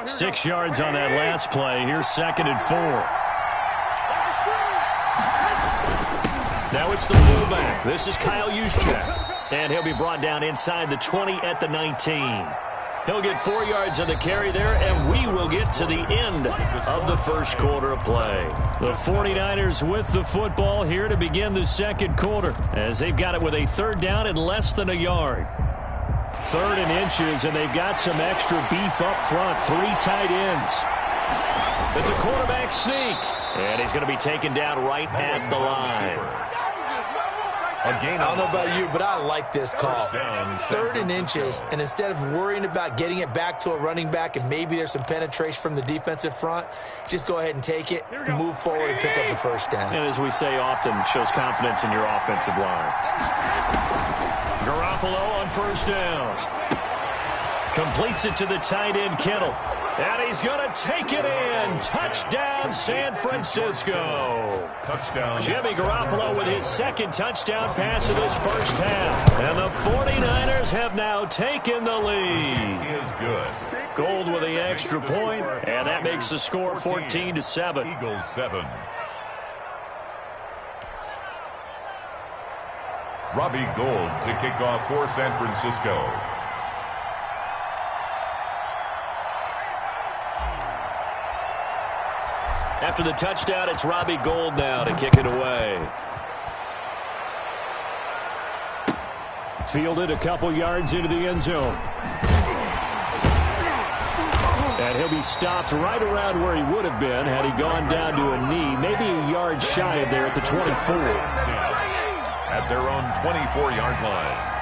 6 yards on that last play. Here's 2nd and 4. Now it's the fullback. This is Kyle Juszczyk. And he'll be brought down inside the 20 at the 19. He'll get 4 yards on the carry there, and we will get to the end of the first quarter of play. The 49ers with the football here to begin the second quarter, as they've got it with a 3rd down and less than a yard. 3rd and inches, and they've got some extra beef up front. 3 tight ends. It's a quarterback sneak, and he's going to be taken down right at the line. I don't know about you, but I like this call. 3rd and inches, and instead of worrying about getting it back to a running back and maybe there's some penetration from the defensive front, just go ahead and take it, move forward, and pick up the 1st down. And as we say often, shows confidence in your offensive line. Garoppolo on 1st down. Completes it to the tight end, Kittle. And he's going to take it in. Touchdown, San Francisco. Touchdown. Jimmy Garoppolo with his 2nd touchdown pass of this first half. And the 49ers have now taken the lead. He is good. Gold with the extra point, and that makes the score 14-7. Eagles 7. Robbie Gould to kick off for San Francisco. After the touchdown, it's Robbie Gould now to kick it away. Fielded a couple yards into the end zone. And he'll be stopped right around where he would have been had he gone down to a knee, maybe a yard shy of there at the 24. At their own 24-yard line.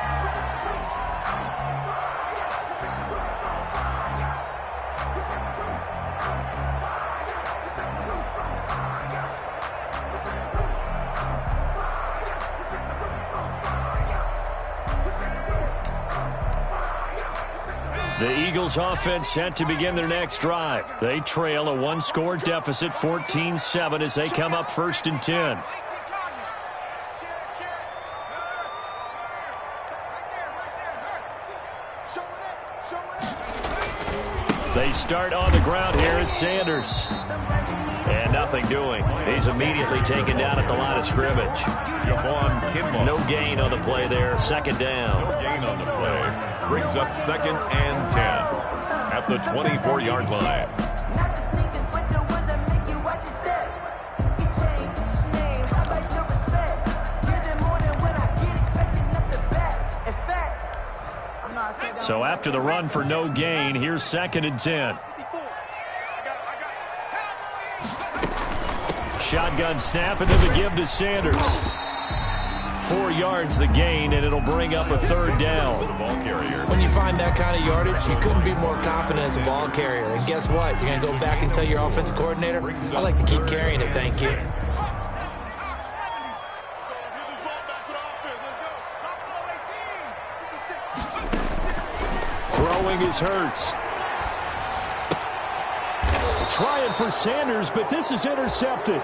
The Eagles offense set to begin their next drive. They trail a 1-score deficit, 14-7, as they come up 1st and 10. They start on the ground here at Sanders. And nothing doing. He's immediately taken down at the line of scrimmage. No gain on the play there. 2nd down. No gain on the play. Brings up 2nd and 10 at the 24-yard line. So after the run for no gain, here's 2nd and 10. Shotgun snap, and then the give to Sanders. 4 yards the gain, and it'll bring up a 3rd down. When you find that kind of yardage, you couldn't be more confident as a ball carrier. And guess what? You're going to go back and tell your offensive coordinator, I like to keep carrying it, thank you. Throwing is Hurts. Trying for Sanders, but this is intercepted.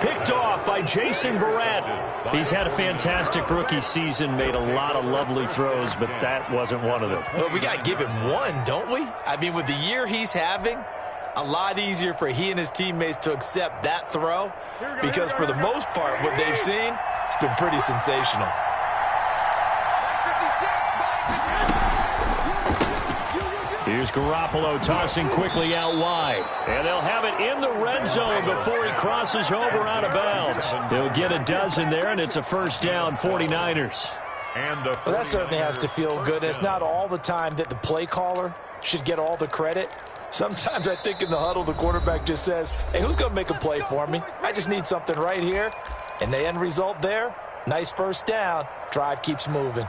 Picked off by Jason Verrett. He's had a fantastic rookie season, made a lot of lovely throws, but that wasn't one of them. Well, we got to give him one, don't we? I mean, with the year he's having, a lot easier for he and his teammates to accept that throw, because for the most part, what they've seen, it's been pretty sensational. Here's Garoppolo tossing quickly out wide. And they'll have it in the red zone before he crosses over out of bounds. He'll get a dozen there, and it's a 1st down, 49ers. Well, that certainly has to feel good. It's not all the time that the play caller should get all the credit. Sometimes I think in the huddle, the quarterback just says, hey, who's going to make a play for me? I just need something right here. And the end result there, nice 1st down. Drive keeps moving.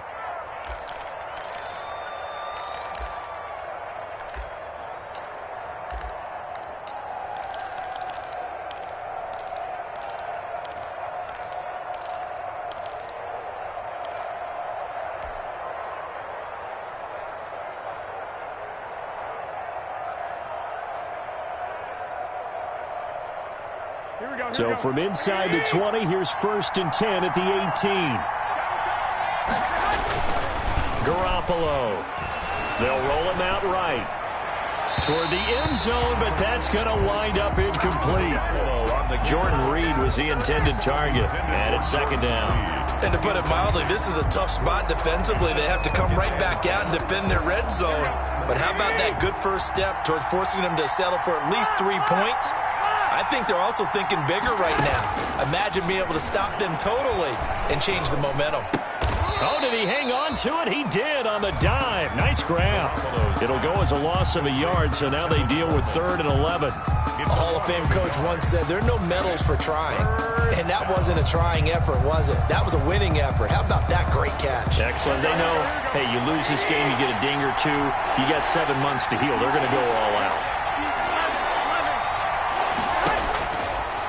So from inside the 20, here's 1st and 10 at the 18. Garoppolo. They'll roll him out right. Toward the end zone, but that's going to wind up incomplete. Jordan Reed was the intended target, and it's second down. And to put it mildly, this is a tough spot defensively. They have to come right back out and defend their red zone. But how about that good first step towards forcing them to settle for at least 3 points? I think they're also thinking bigger right now. Imagine being able to stop them totally and change the momentum. Oh, did he hang on to it? He did on the dive. Nice grab. It'll go as a loss of a yard, so now they deal with 3rd and 11. A Hall of Fame coach once said there are no medals for trying. And that wasn't a trying effort, was it? That was a winning effort. How about that great catch? Excellent. They know, hey, you lose this game, you get a ding or two. You got 7 months to heal. They're going to go all out.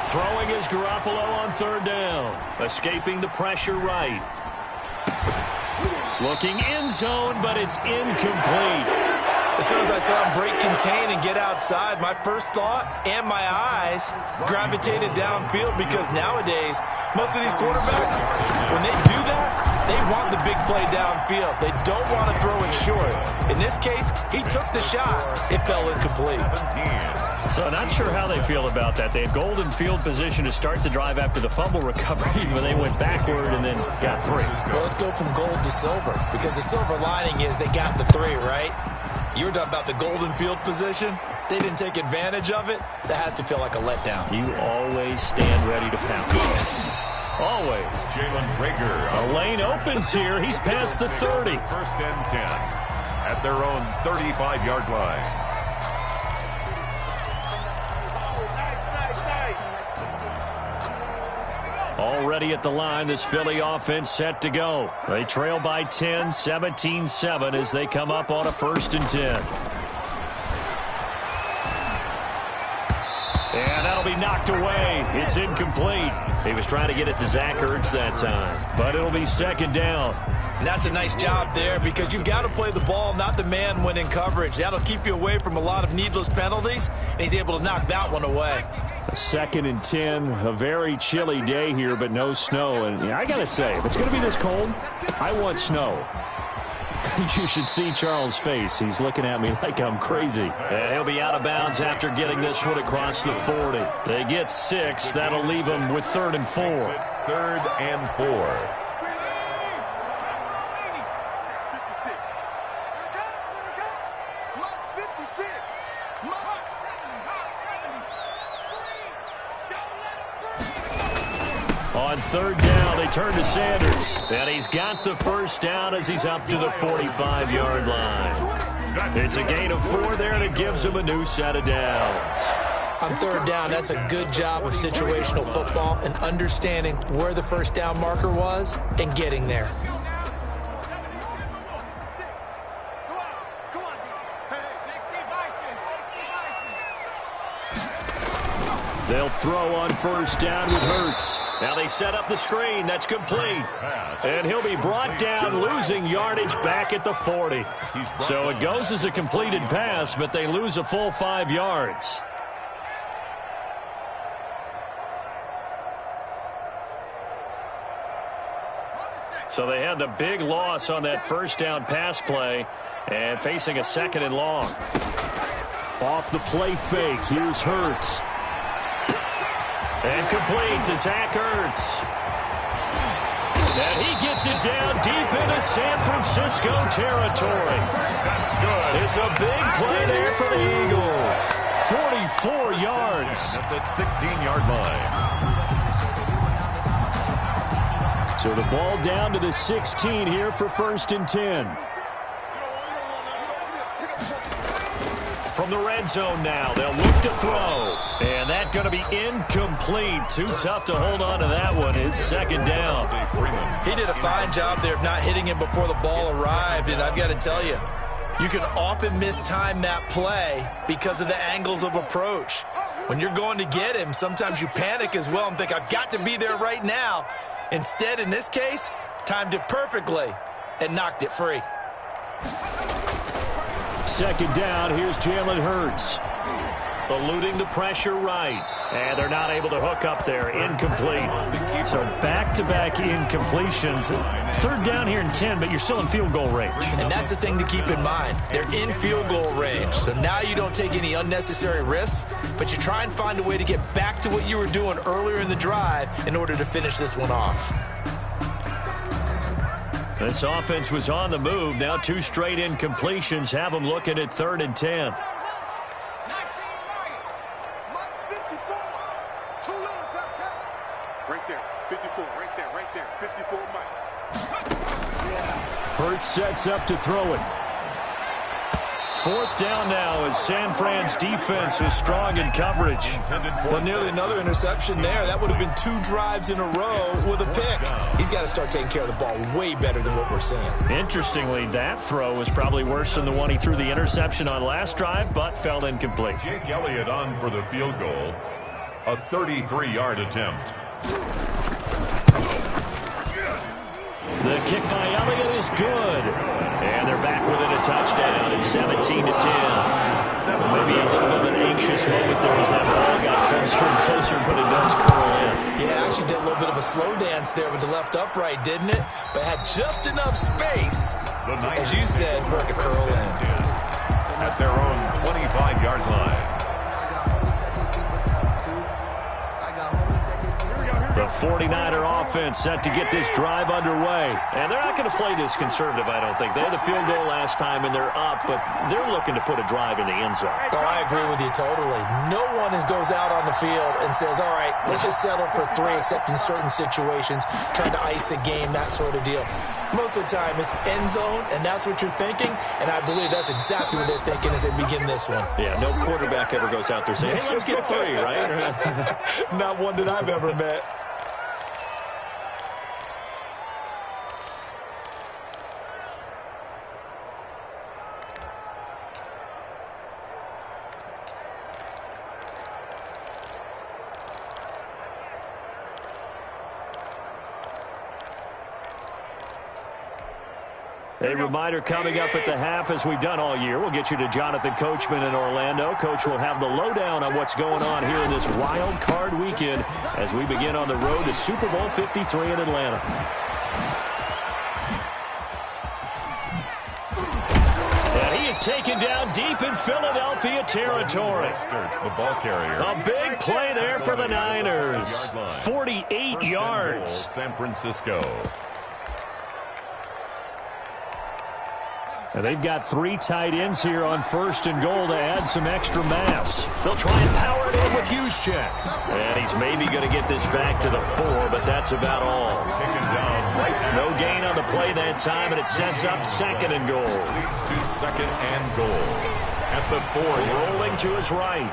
Throwing is Garoppolo on 3rd down. Escaping the pressure right. Looking end zone, but it's incomplete. As soon as I saw him break contain and get outside, my first thought and my eyes gravitated downfield, because nowadays, most of these quarterbacks, when they do that, they want the big play downfield. They don't want to throw it short. In this case, he took the shot. It fell incomplete. So not sure how they feel about that. They had golden field position to start the drive after the fumble recovery, but they went backward and then got 3. Well, let's go from gold to silver, because the silver lining is they got the 3, right? You were talking about the golden field position. They didn't take advantage of it. That has to feel like a letdown. You always stand ready to pounce. Always. Jalen Rager. A lane opens here. He's past the 30. 1st and 10 at their own 35-yard line. Already at the line, this Philly offense set to go. They trail by 10, 17-7 as they come up on a 1st and 10. And that'll be knocked away. It's incomplete. He was trying to get it to Zach Ertz that time, but it'll be 2nd down. And that's a nice job there, because you've got to play the ball, not the man when in coverage. That'll keep you away from a lot of needless penalties, and he's able to knock that one away. 2nd and 10, a very chilly day here, but no snow. And I got to say, if it's going to be this cold, I want snow. You should see Charles' face. He's looking at me like I'm crazy. And he'll be out of bounds after getting this one across the 40. They get 6. That'll leave them with 3rd and 4. 3rd and 4. On 3rd down, they turn to Sanders. And he's got the 1st down as he's up to the 45-yard line. It's a gain of 4 there that gives him a new set of downs. On 3rd down, that's a good job of situational football and understanding where the 1st down marker was and getting there. They'll throw on 1st down with Hurts. Now they set up the screen. That's complete. And he'll be brought down, losing yardage back at the 40. So it goes as a completed pass, but they lose a full 5 yards. So they had the big loss on that 1st down pass play and facing a 2nd and long. Off the play fake, here's Hurts. And complete to Zach Ertz. And he gets it down deep into San Francisco territory. That's good. It's a big play there for the Eagles. 44 yards. At the 16-yard line. So the ball down to the 16 here for 1st and 10. From the red zone now, they'll look to throw. And that's going to be incomplete. Too tough to hold on to that one. It's 2nd down. He did a fine job there of not hitting him before the ball arrived. And I've got to tell you, you can often mistime that play because of the angles of approach. When you're going to get him, sometimes you panic as well and think, I've got to be there right now. Instead, in this case, timed it perfectly and knocked it free. 2nd down, here's Jalen Hurts. eluding the pressure right. And they're not able to hook up there. Incomplete. So back-to-back incompletions. Third down here and 10, but you're still in field goal range. And that's the thing to keep in mind. They're in field goal range. So now you don't take any unnecessary risks, but you try and find a way to get back to what you were doing earlier in the drive in order to finish this one off. This offense was on the move. Now 2 straight incompletions have them looking at 3rd and 10. Right there, 54, right there, 54 Mike. Hurts sets up to throw it. 4th down now as San Fran's defense is strong in coverage. Well, nearly another interception there. That would have been 2 drives in a row with a pick. He's got to start taking care of the ball way better than what we're seeing. Interestingly, that throw was probably worse than the one he threw the interception on last drive, but fell incomplete. Jake Elliott on for the field goal. A 33-yard attempt. The kick by Elliott is good. And they're back within a touchdown at 17-10. Maybe a little bit of an anxious moment there as that ball got closer and closer, but it does curl in. Yeah, actually did a little bit of a slow dance there with the left upright, didn't it? But had just enough space, as you said, for it to curl in. At their own 25-yard line. The 49er offense set to get this drive underway. And they're not going to play this conservative, I don't think. They had a field goal last time, and they're up, but they're looking to put a drive in the end zone. Oh, I agree with you totally. No one goes out on the field and says, all right, let's just settle for 3, except in certain situations, trying to ice a game, that sort of deal. Most of the time, it's end zone, and that's what you're thinking, and I believe that's exactly what they're thinking as they begin this one. Yeah, no quarterback ever goes out there saying, hey, let's get 3, right? Not one that I've ever met. A reminder coming up at the half, as we've done all year. We'll get you to Jonathan Coachman in Orlando. Coach will have the lowdown on what's going on here in this wild card weekend as we begin on the road to Super Bowl 53 in Atlanta. And he is taken down deep in Philadelphia territory. The ball carrier. A big play there for the Niners. 48 yards. San Francisco. And they've got 3 tight ends here on 1st and goal to add some extra mass. They'll try and power it in with Juszczyk. And he's maybe going to get this back to the 4, but that's about all. Taken down right. No gain on the play that time, and it sets up 2nd and goal. Leads to 2nd and goal. At the 4. Rolling to his right.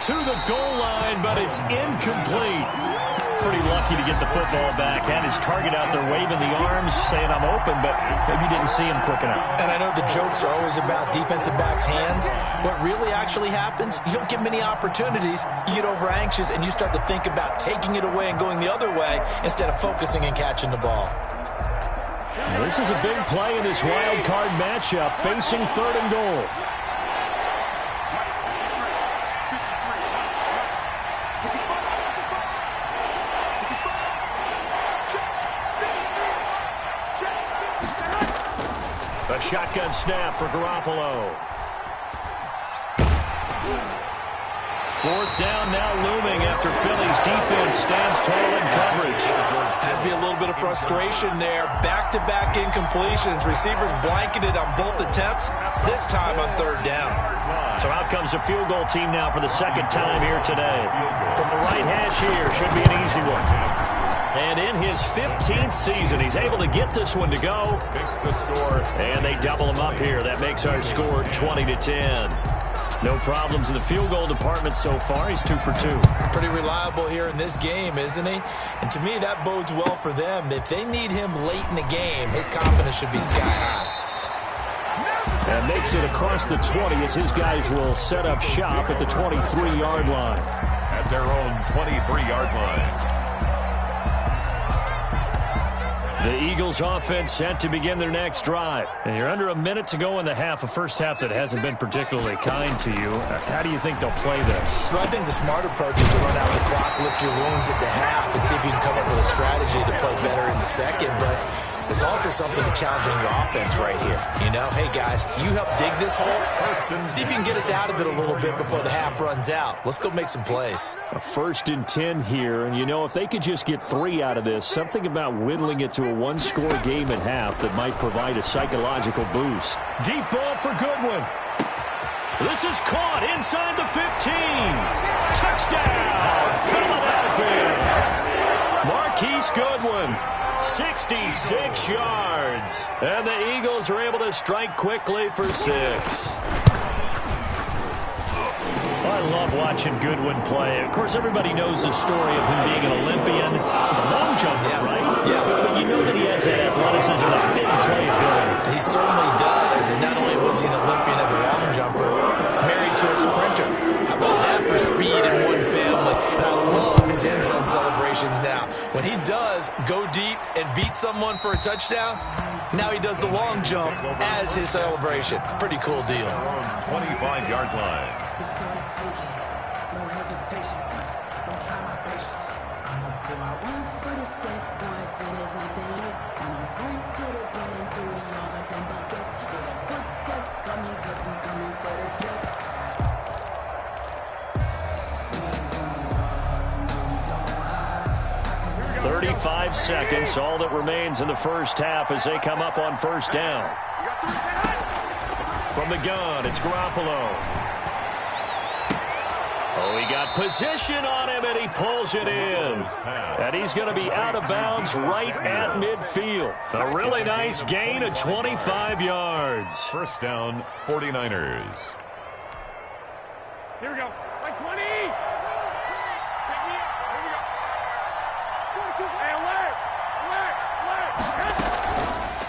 To the goal line, but it's incomplete. Pretty lucky to get the football back. Had his target out there waving the arms, saying I'm open, but maybe didn't see him quick enough. And I know the jokes are always about defensive backs' hands. What really actually happens, you don't get many opportunities. You get over anxious, and you start to think about taking it away and going the other way instead of focusing and catching the ball. Now, this is a big play in this wild card matchup, facing 3rd and goal. A shotgun snap for Garoppolo. 4th down now looming after Philly's defense stands tall in coverage. Has to be a little bit of frustration there. Back-to-back incompletions. Receivers blanketed on both attempts, this time on 3rd down. So out comes a field goal team now for the 2nd time here today. From the right hash here, should be an easy one. And in his 15th season, he's able to get this one to go. Fix the score. And they double him up here. That makes our score 20-10. No problems in the field goal department so far. He's 2 for 2. Pretty reliable here in this game, isn't he? And to me, that bodes well for them. If they need him late in the game, his confidence should be sky high. And makes it across the 20 as his guys will set up shop at the 23-yard line. At their own 23-yard line. The Eagles offense set to begin their next drive. And you're under a minute to go in the half, a first half that hasn't been particularly kind to you. How do you think they'll play this? Well, I think the smart approach is to run out the clock, lick your wounds at the half, and see if you can come up with a strategy to play better in the second. But there's also something to challenging your offense right here. You know, hey, guys, you help dig this hole. See if you can get us out of it a little bit before the half runs out. Let's go make some plays. A 1st and 10 here, and you know, if they could just get 3 out of this, something about whittling it to a one-score game at half that might provide a psychological boost. Deep ball for Goodwin. This is caught inside the 15. Touchdown, Philadelphia. Marquise Goodwin. 66 yards. And the Eagles are able to strike quickly for 6. I love watching Goodwin play. Of course, everybody knows the story of him being an Olympian. He's a long jumper, right? Yes. But you know that he has that athleticism and big playability. He certainly does. And not only was he an Olympian as a long jumper, married to a sprinter. How about that for speed in one family? And I love his end zone celebrations now. When he does go deep and beat someone for a touchdown, now he does the long jump as his celebration. Pretty cool deal. 25-yard line. "35 seconds, all that remains in the first half as they come up on first down. From the gun, it's Garoppolo. Oh, he got position on him, and he pulls it in. And he's going to be out of bounds right at midfield. A really nice gain of 25 yards. First down, 49ers. Here we go. Like 20.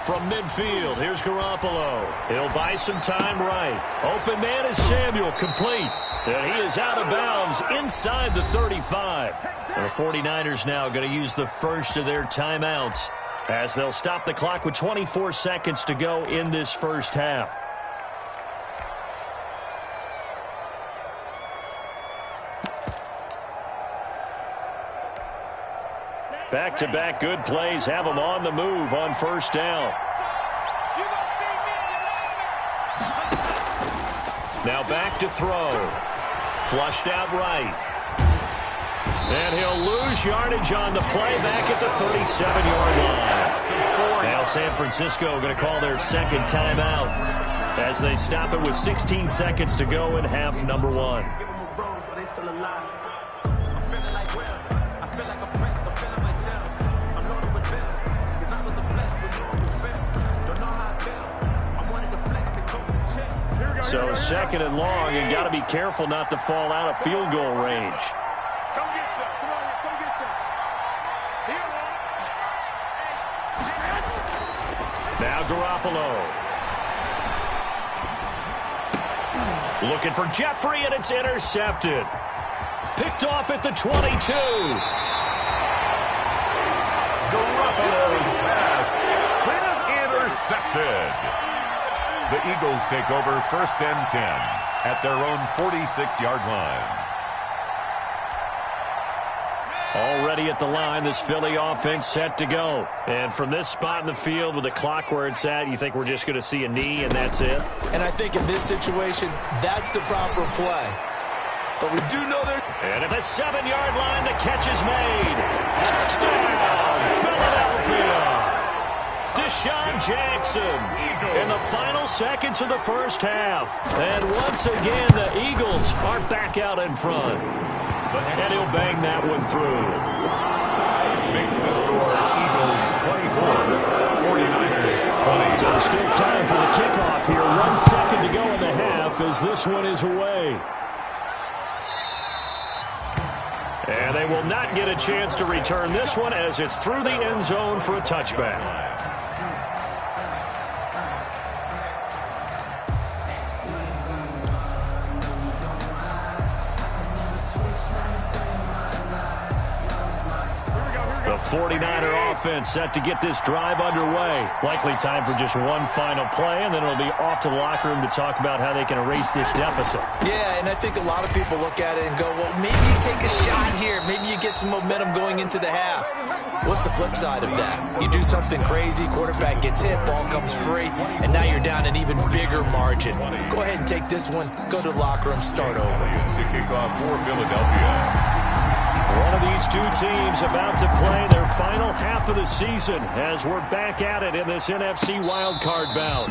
From midfield, here's Garoppolo. He'll buy some time right. Open man is Samuel, complete. And he is out of bounds inside the 35. And the 49ers now going to use the first of their timeouts as they'll stop the clock with 24 seconds to go in this first half. Back-to-back good plays have them on the move on first down. Now back to throw. Flushed out right. And he'll lose yardage on the play back at the 37-yard line. Now San Francisco going to call their second timeout as they stop it with 16 seconds to go in half number 1. So second and long, and got to be careful not to fall out of field goal range. Come get some. Come on here. Come get some. Here. Now Garoppolo. Looking for Jeffrey, and it's intercepted. Picked off at the 22. Garoppolo's pass intercepted. The Eagles take over first and 10 at their own 46-yard line. Already at the line, this Philly offense set to go. And from this spot in the field with the clock where it's at, you think we're just going to see a knee and that's it? And I think in this situation, that's the proper play. But we do know there's... And at the 7-yard line, the catch is made. Touchdown, Philadelphia! Deshaun Jackson in the final seconds of the first half. And once again, the Eagles are back out in front. And he'll bang that one through. Makes the score Eagles 24, 49ers 20. So still time for the kickoff here. 1 second to go in the half as this one is away. And they will not get a chance to return this one as it's through the end zone for a touchback. 49er offense set to get this drive underway. Likely time for just one final play, and then it'll be off to the locker room to talk about how they can erase this deficit. Yeah, and I think a lot of people look at it and go, well, maybe you take a shot here. Maybe you get some momentum going into the half. What's the flip side of that? You do something crazy, quarterback gets hit, ball comes free, and now you're down an even bigger margin. Go ahead and take this one, go to the locker room, start over. To kick off for Philadelphia. One of these two teams about to play their final half of the season as we're back at it in this NFC wildcard bout.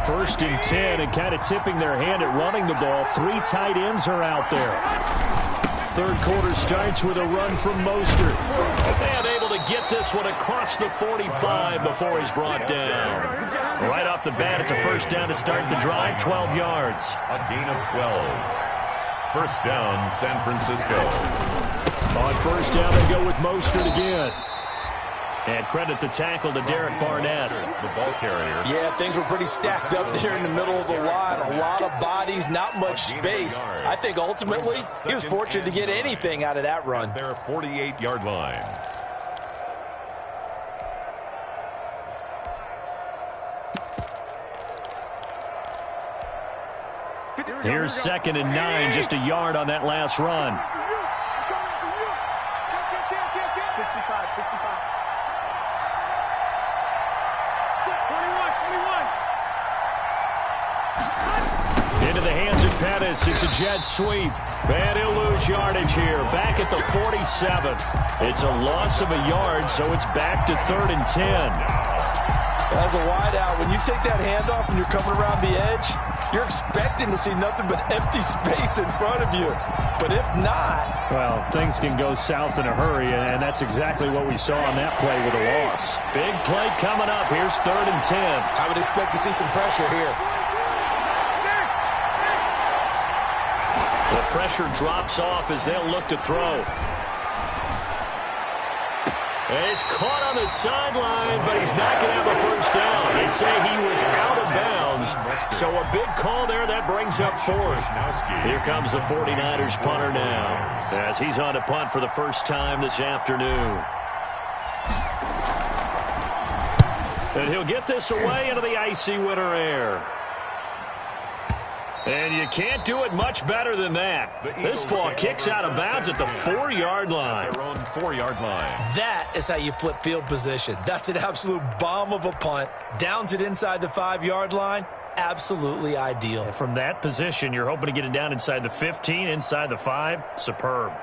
First and 10, and kind of tipping their hand at running the ball. 3 tight ends are out there. Third quarter starts with a run from Mostert. And able to get this one across the 45 before he's brought down. Right off the bat, it's a first down to start the drive, 12 yards. A gain of 12. First down, San Francisco. On first down, they go with Mostert again. And credit the tackle to Derek Barnett. The ball carrier. Yeah, things were pretty stacked up there in the middle of the line. A lot of bodies, not much space. I think ultimately he was fortunate to get anything out of that run. Their 48-yard line. Here's 2nd and 9, just a yard on that last run. 65, 65. Into the hands of Pettis. It's a jet sweep. And he'll lose yardage here. Back at the 47. It's a loss of a yard, so it's back to 3rd and 10. As a wideout, when you take that handoff and you're coming around the edge, you're expecting to see nothing but empty space in front of you. But if not... Well, things can go south in a hurry, and that's exactly what we saw on that play with a loss. Big play coming up. Here's 3rd and 10. I would expect to see some pressure here. The pressure drops off as they'll look to throw. And he's caught on the sideline, but he's not going to have a first down. They say he was out of bounds. So a big call there. That brings up 4th. Here comes the 49ers punter now, as he's on to punt for the first time this afternoon. And he'll get this away into the icy winter air. And you can't do it much better than that. This ball kicks out of bounds at the 4-yard line. Their own 4-yard line. That is how you flip field position. That's an absolute bomb of a punt. Downs it inside the 5-yard line. Absolutely ideal. From that position, you're hoping to get it down inside the 15, inside the 5. Superb.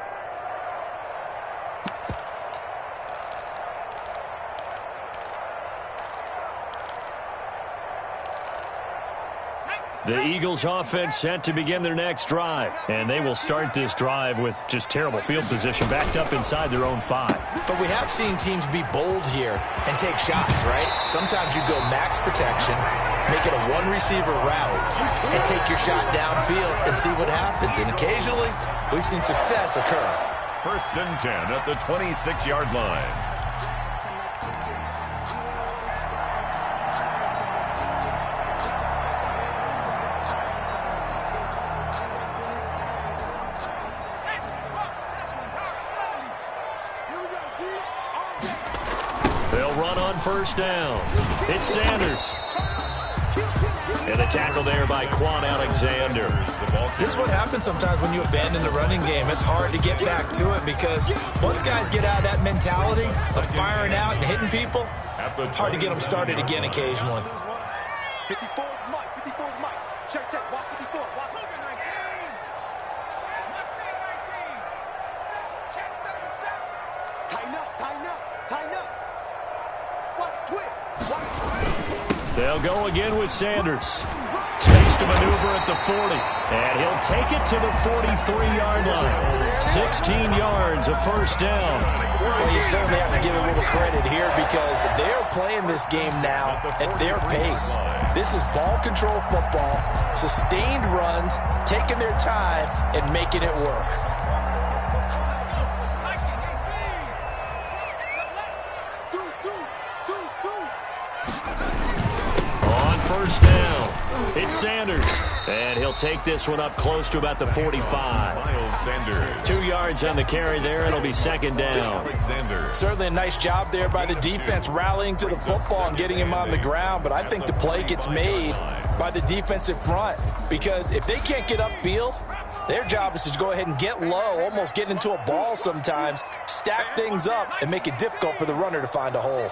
The Eagles offense set to begin their next drive. And they will start this drive with just terrible field position backed up inside their own 5. But we have seen teams be bold here and take shots, right? Sometimes you go max protection, make it a one-receiver route, and take your shot downfield and see what happens. And occasionally, we've seen success occur. First and 10 at the 26-yard line. They'll run on first down. It's Sanders. And the tackle there by Quan Alexander. This is what happens sometimes when you abandon the running game. It's hard to get back to it because once guys get out of that mentality of firing out and hitting people, hard to get them started again occasionally. 54 is Mike. 54 is Mike. Check, check. Watch 54. Watch 19. Tighten up, tighten up, tighten up. Watch twist. Watch. They'll go again with Sanders. Space to maneuver at the 40. And he'll take it to the 43-yard line. 16 yards, a first down. Well, you certainly have to give a little credit here because they're playing this game now at their pace. This is ball control football, sustained runs, taking their time, and making it work. first down. It's Sanders, and he'll take this one up close to about the 45. Miles Sanders. 2 yards on the carry there. It'll be second down. Certainly a nice job there by the defense rallying to the football and getting him on the ground, but I think the play gets made by the defensive front because if they can't get upfield, their job is to go ahead and get low, almost get into a ball sometimes, stack things up, and make it difficult for the runner to find a hole.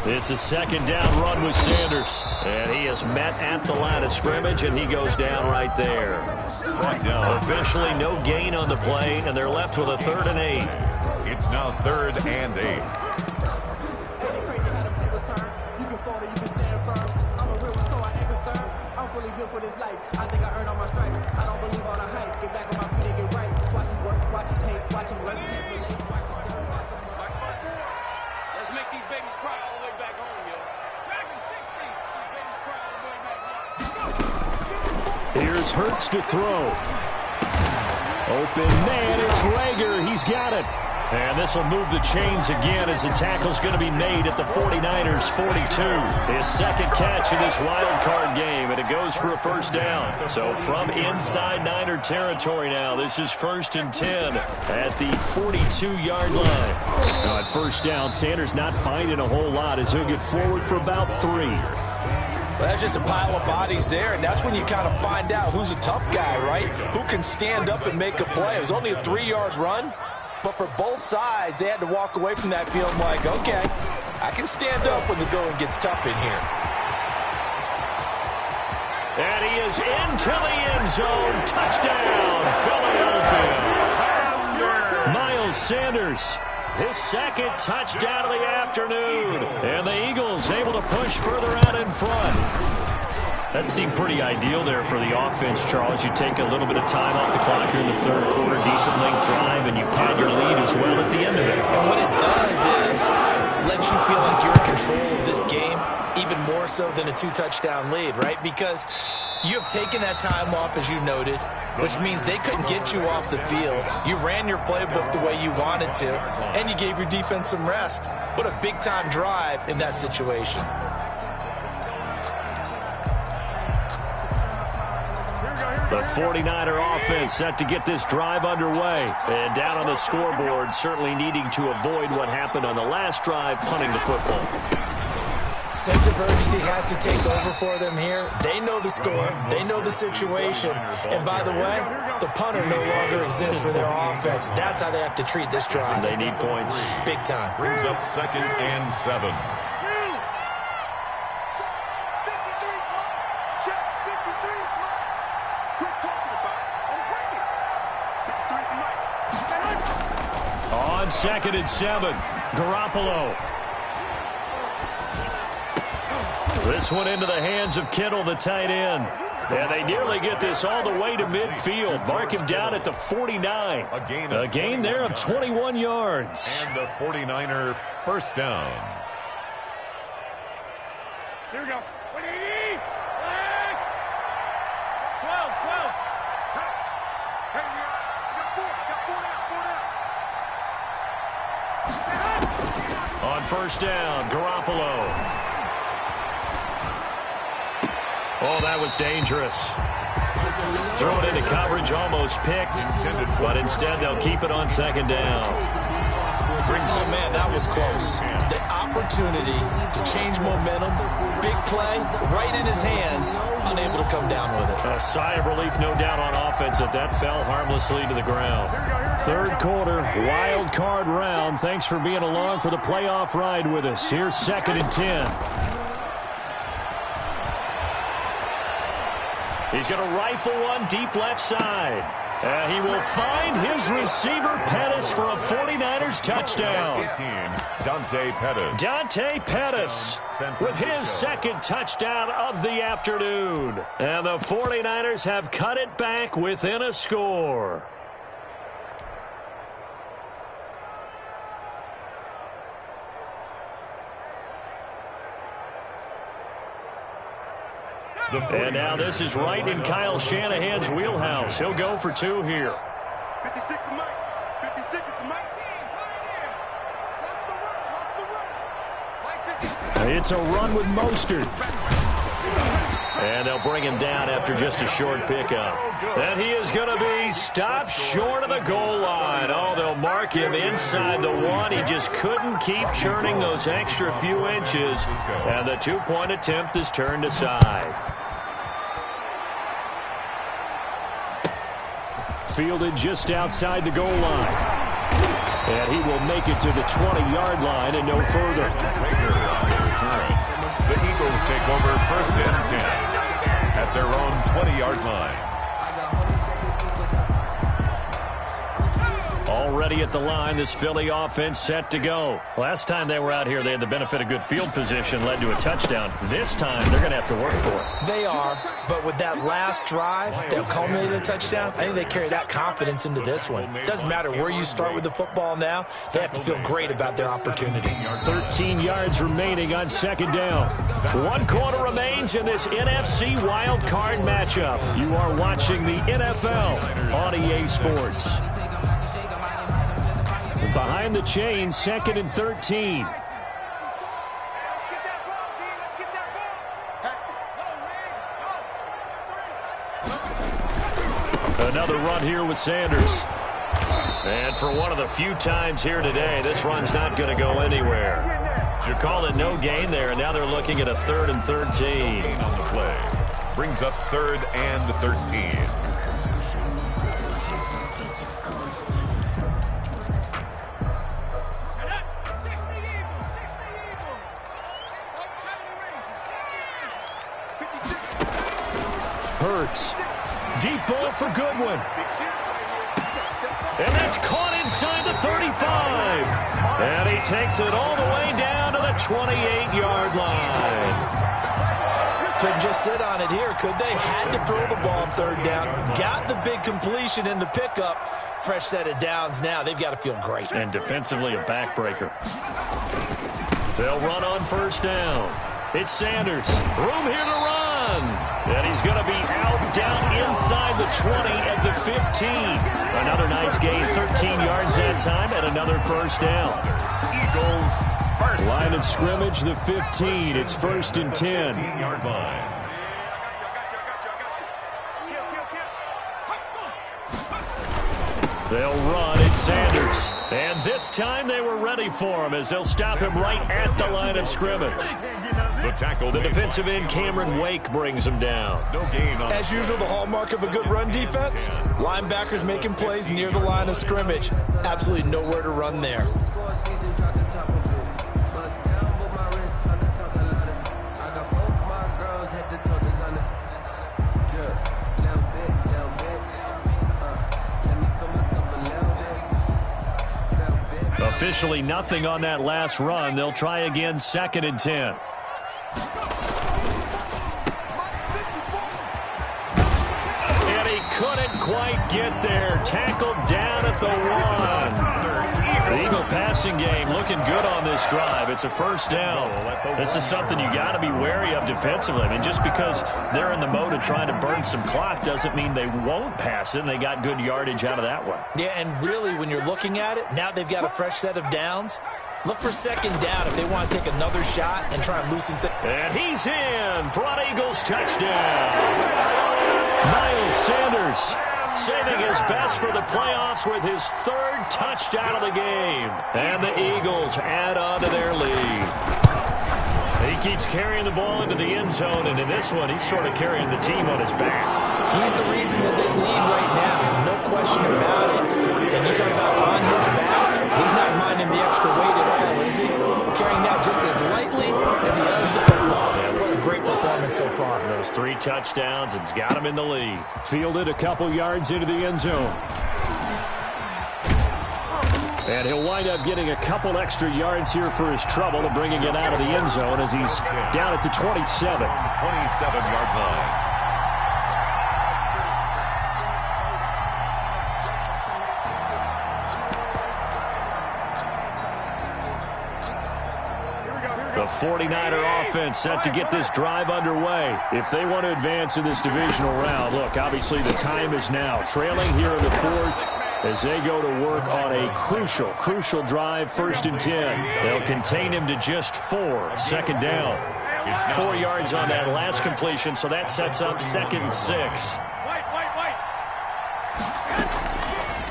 It's a second down run with Sanders. And he is met at the line of scrimmage, and he goes down right there. Officially no gain on the play, and they're left with a 3rd and 8. It's now 3rd and 8. Built for this life. I think I earned all my stripes. I don't believe all the hype. Get back on my feet and get right. Watch him work, watch him tape, watch him learn, can't relate. Watch him step. Let's make these babies cry all the way back home, yo. Dragon 60. These babies cry all the way back home. Here's Hurts to throw. Open man, it's Rager. He's got it. And this will move the chains again as the tackle's going to be made at the 49ers' 42. His second catch of this wild card game, and it goes for a first down. So from inside Niner territory now, this is 1st and 10 at the 42-yard line. Now at first down, Sanders not finding a whole lot as he'll get forward for about 3. Well, that's just a pile of bodies there, and that's when you kind of find out who's a tough guy, right? Who can stand up and make a play. It was only a 3-yard run. But for both sides, they had to walk away from that feeling like, okay, I can stand up when the going gets tough in here. And he is into the end zone. Touchdown, Philadelphia. Miles Sanders, his second touchdown of the afternoon. And the Eagles able to push further out in front. That seemed pretty ideal there for the offense, Charles. You take a little bit of time off the clock here in the 3rd quarter, decent length drive, and you pad your lead as well at the end of it. And what it does is let you feel like you're in control of this game, even more so than a 2-touchdown lead, right? Because you have taken that time off, as you noted, which means they couldn't get you off the field. You ran your playbook the way you wanted to, and you gave your defense some rest. What a big-time drive in that situation. The 49er offense set to get this drive underway. And down on the scoreboard, certainly needing to avoid what happened on the last drive, punting the football. Sense of urgency has to take over for them here. They know the score. They know the situation. And by the way, the punter no longer exists for their offense. That's how they have to treat this drive. They need points. Big time. Brings up 2nd and 7. On 2nd and 7, Garoppolo. This one into the hands of Kittle, the tight end. And they nearly get this all the way to midfield. Mark him down at the 49. A gain there of 21 yards. And the 49er first down. Here we go. 180. 12. On first down, Garoppolo. Oh, that was dangerous. Throw it into coverage, almost picked. But instead, they'll keep it on 2nd down. Oh, man, that was close. The opportunity to change momentum, big play, right in his hands, unable to come down with it. A sigh of relief, no doubt, on offense that fell harmlessly to the ground. 3rd quarter, wild card round. Thanks for being along for the playoff ride with us. Here's 2nd and 10. He's going to rifle one deep left side. And he will find his receiver, Pettis, for a 49ers touchdown. 18, Dante Pettis. Dante Pettis with his second touchdown of the afternoon. And the 49ers have cut it back within a score. And now this is right in Kyle Shanahan's wheelhouse. He'll go for 2 here. 56 to Mike. 56 to Mike. It's a run with Mostert. And they'll bring him down after just a short pickup. And he is going to be stopped short of the goal line. Oh, they'll mark him inside the one. He just couldn't keep churning those extra few inches. And the two-point attempt is turned aside. Fielded just outside the goal line. And he will make it to the 20-yard line and no further. The Eagles take over first and 10 at their own 20-yard line. Already at the line, this Philly offense set to go. Last time they were out here, they had the benefit of good field position, led to a touchdown. This time, they're going to have to work for it. They are, but with that last drive that culminated in a touchdown, I think they carry that confidence into this one. Doesn't matter where you start with the football now, they have to feel great about their opportunity. 13 yards remaining on second down. 1 quarter remains in this NFC wild card matchup. You are watching the NFL on EA Sports. Behind the chain, 2nd and 13. Another run here with Sanders. And for one of the few times here today, this run's not going to go anywhere. You call it no gain there, and now they're looking at a 3rd and 13. On the play. Brings up 3rd and 13. Hurts. Deep ball for Goodwin. And that's caught inside the 35. And he takes it all the way down to the 28-yard line. Couldn't just sit on it here, could they? Had to throw the ball on 3rd down. Got the big completion in the pickup. Fresh set of downs now. They've got to feel great. And defensively, a backbreaker. They'll run on 1st down. It's Sanders. Room here to run. And he's going to be out down inside the 20 at the 15. Another nice gain, 13 yards that time, and another 1st down. Eagles first. Line of scrimmage, the 15. It's 1st and 10. 15-yard line. They'll run. It's Sanders. And this time they were ready for him as they'll stop him right at the line of scrimmage. The tackle. The defensive end, Cameron Wake, brings him down. No gain on. As usual, the hallmark of a good run defense, linebackers making plays near the line of scrimmage. Absolutely nowhere to run there. Officially nothing on that last run. They'll try again, 2nd and 10. And he couldn't quite get there. Tackled down at the 1. The Eagle passing game looking good on this drive. It's a 1st down. This is something you got to be wary of defensively. I mean, just because they're in the mode of trying to burn some clock doesn't mean they won't pass it. And they got good yardage out of that one. Yeah, and really, when you're looking at it, now they've got a fresh set of downs. Look for 2nd down if they want to take another shot and try and loosen things. And he's in for an Eagles touchdown. Miles Sanders saving his best for the playoffs with his 3rd touchdown of the game. And the Eagles add on to their lead. He keeps carrying the ball into the end zone, and in this one, he's sort of carrying the team on his back. He's the reason that they lead right now. No question about it. And you talk about on his back, he's not minding the extra weight at all, is he? Carrying that just as lightly as he does the football. What a great performance so far. Those 3 touchdowns, it's got him in the lead. Fielded a couple yards into the end zone. And he'll wind up getting a couple extra yards here for his trouble and bringing it out of the end zone as he's down at the 27. 27-yard line. The 49er offense set to get this drive underway. If they want to advance in this divisional round, look, obviously the time is now. Trailing here in the 4th, as they go to work on a crucial drive, 1st and 10. They'll contain him to just 4, 2nd down. 4 yards on that last completion, so that sets up 2nd and 6.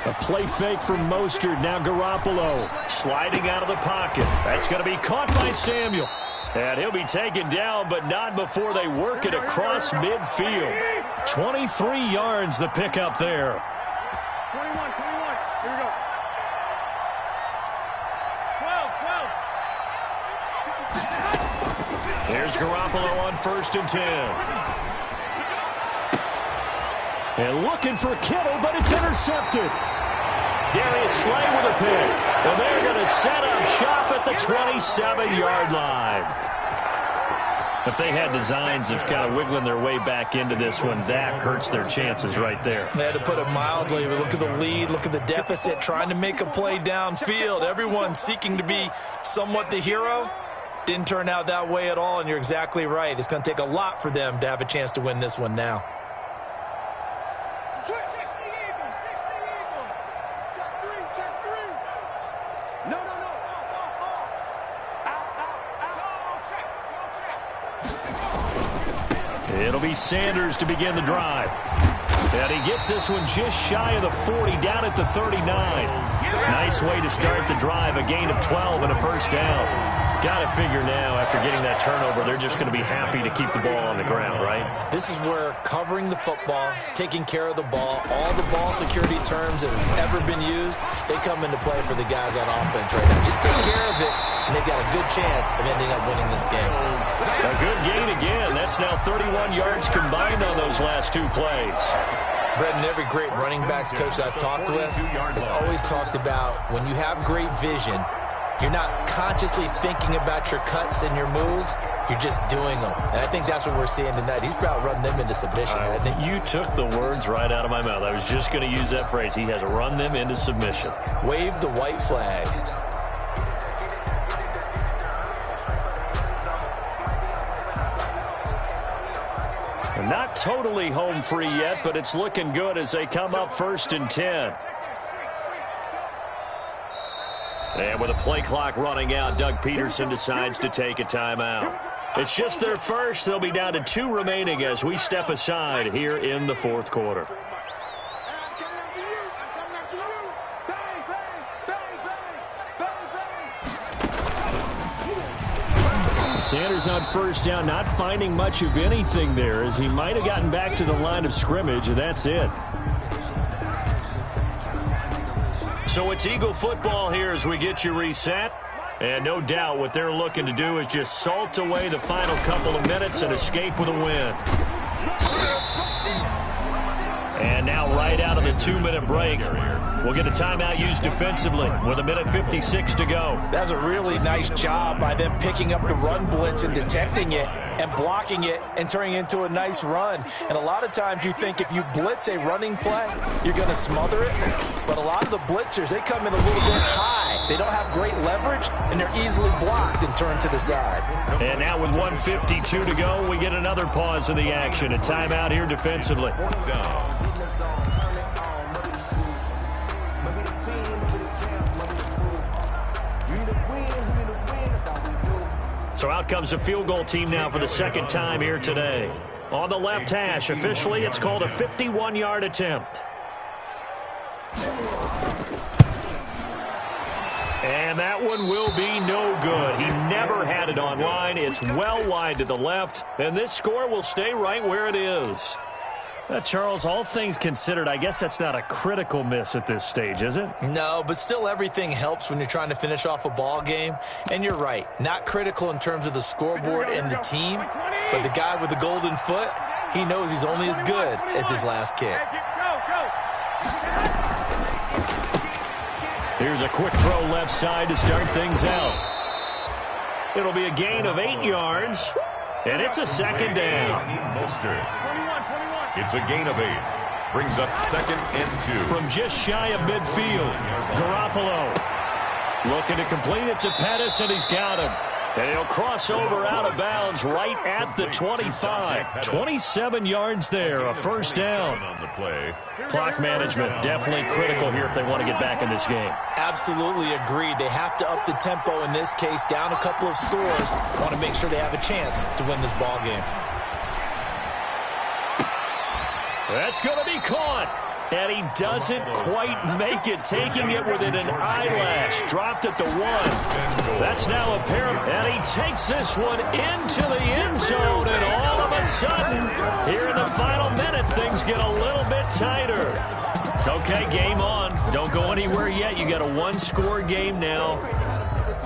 A play fake from Mostert. Now Garoppolo sliding out of the pocket. That's going to be caught by Samuel. And he'll be taken down, but not before they work it across midfield. 23 yards the pickup there. 21. Here we go. 12. Here's Garoppolo on 1st and 10. And looking for Kittle, but it's intercepted. Darius Slay with a pick. And they're going to set up shop at the 27-yard line. If they had designs of kind of wiggling their way back into this one, that hurts their chances right there. They had to put it mildly. Look at the lead. Look at the deficit. Trying to make a play downfield. Everyone seeking to be somewhat the hero. Didn't turn out that way at all, and you're exactly right. It's going to take a lot for them to have a chance to win this one now. It'll be Sanders to begin the drive. And he gets this one just shy of the 40, down at the 39. Nice way to start the drive, a gain of 12 and a 1st down. Got to figure now, after getting that turnover, they're just going to be happy to keep the ball on the ground, right? This is where covering the football, taking care of the ball, all the ball security terms that have ever been used, they come into play for the guys on offense right now. Just take care of it, and they've got a good chance of ending up winning this game. A good gain again. That's now 31 yards combined on those last 2 plays. Brendan, every great running backs coach I've talked with has always talked about when you have great vision, you're not consciously thinking about your cuts and your moves. You're just doing them. And I think that's what we're seeing tonight. He's about running them into submission, hasn't he? You took the words right out of my mouth. I was just going to use that phrase. He has run them into submission. Wave the white flag. Not totally home free yet, but it's looking good as they come up 1st and 10. And with a play clock running out, Doug Peterson decides to take a timeout. It's just their first. They'll be down to 2 remaining as we step aside here in the 4th quarter. Sanders on 1st down, not finding much of anything there, as he might have gotten back to the line of scrimmage, and that's it. So it's Eagle football here as we get you reset. And no doubt what they're looking to do is just salt away the final couple of minutes and escape with a win. And now right out of the 2-minute break, we'll get a timeout used defensively with 1:56 to go. That's a really nice job by them picking up the run blitz and detecting it and blocking it and turning it into a nice run. And a lot of times you think if you blitz a running play, you're going to smother it. But a lot of the blitzers, they come in a little bit high. They don't have great leverage, and they're easily blocked and turned to the side. And now with 1:52 to go, we get another pause in the action. A timeout here defensively. So out comes a field goal team now for the 2nd time here today. On the left hash, officially it's called a 51-yard attempt. And that one will be no good. He never had it on line. It's well wide to the left, and this score will stay right where it is. Charles, all things considered, I guess that's not a critical miss at this stage, is it? No, but still everything helps when you're trying to finish off a ball game. And you're right, not critical in terms of the scoreboard and the team, but the guy with the golden foot, he knows he's only as good as his last kick. Here's a quick throw left side to start things out. It'll be a gain of 8 yards, and it's a 2nd down. It's a gain of 8. Brings up 2nd and 2. From just shy of midfield, Garoppolo looking to complete it to Pettis, and he's got him. And he'll cross over out of bounds right at the 25. 27 yards there, a first down. On the play. Clock management definitely critical here if they want to get back in this game. Absolutely agreed. They have to up the tempo in this case, down a couple of scores. Want to make sure they have a chance to win this ball game. That's going to be caught. And he doesn't quite make it, taking it within an eyelash. Dropped at the 1. That's now apparent. And he takes this one into the end zone. And all of a sudden, here in the final minute, things get a little bit tighter. Okay, game on. Don't go anywhere yet. You got a one-score game now.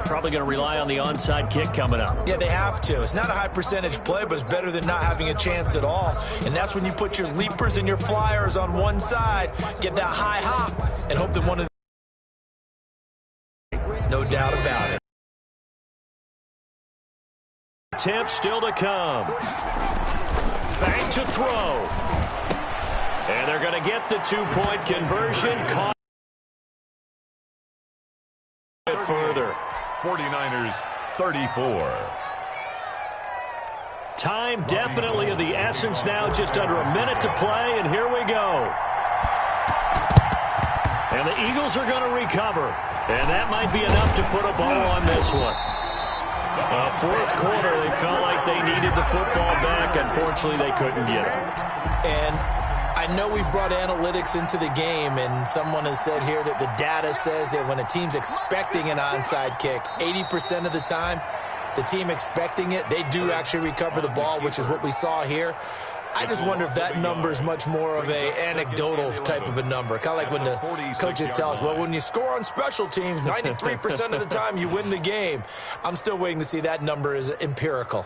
Probably going to rely on the onside kick coming up. Yeah, they have to. It's not a high percentage play, but it's better than not having a chance at all. And that's when you put your leapers and your flyers on one side, get that high hop, and hope that one of them. No doubt about it. Attempt still to come. Back to throw. And they're going to get the two-point conversion. Caught it further. 49ers 34. Time definitely of the essence now. Just under a minute to play, and here we go. And the Eagles are going to recover. And that might be enough to put a bow on this one. Fourth quarter, they felt like they needed the football back. Unfortunately, they couldn't get it. And I know we brought analytics into the game, and someone has said here that the data says that when a team's expecting an onside kick, 80% of the time, the team expecting it, they do actually recover the ball, which is what we saw here. I just wonder if that number is much more of an anecdotal type of a number. Kind of like when the coaches tell us, well, when you score on special teams, 93% of the time you win the game. I'm still waiting to see that number is empirical.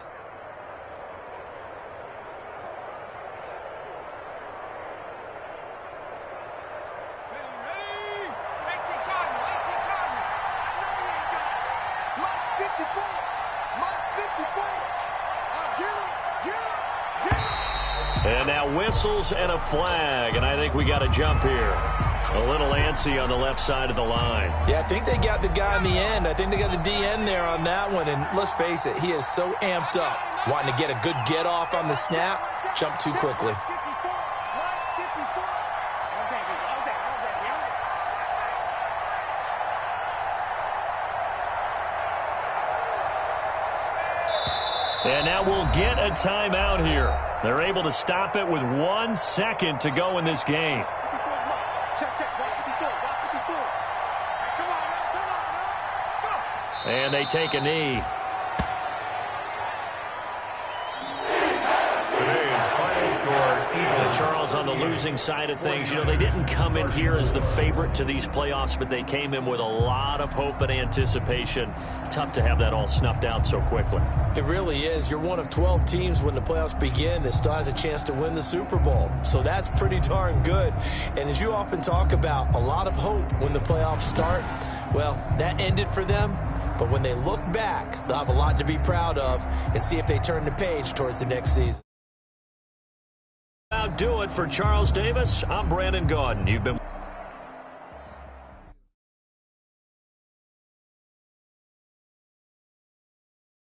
And now whistles and a flag, and I think we got to jump here. A little antsy on the left side of the line. Yeah, I think they got the guy in the end. I think they got the DN there on that one, and let's face it, he is so amped up, wanting to get a good get-off on the snap, jump too quickly. And now we'll get a timeout here. They're able to stop it with 1 second to go in this game. And they take a knee. Charles, on the losing side of things, you know, they didn't come in here as the favorite to these playoffs, but they came in with a lot of hope and anticipation. Tough to have that all snuffed out so quickly. It really is. You're one of 12 teams when the playoffs begin that still has a chance to win the Super Bowl. So that's pretty darn good. And as you often talk about, a lot of hope when the playoffs start. Well, that ended for them. But when they look back, they'll have a lot to be proud of and see if they turn the page towards the next season. Do it for Charles Davis. I'm Brandon Gaudin. You've been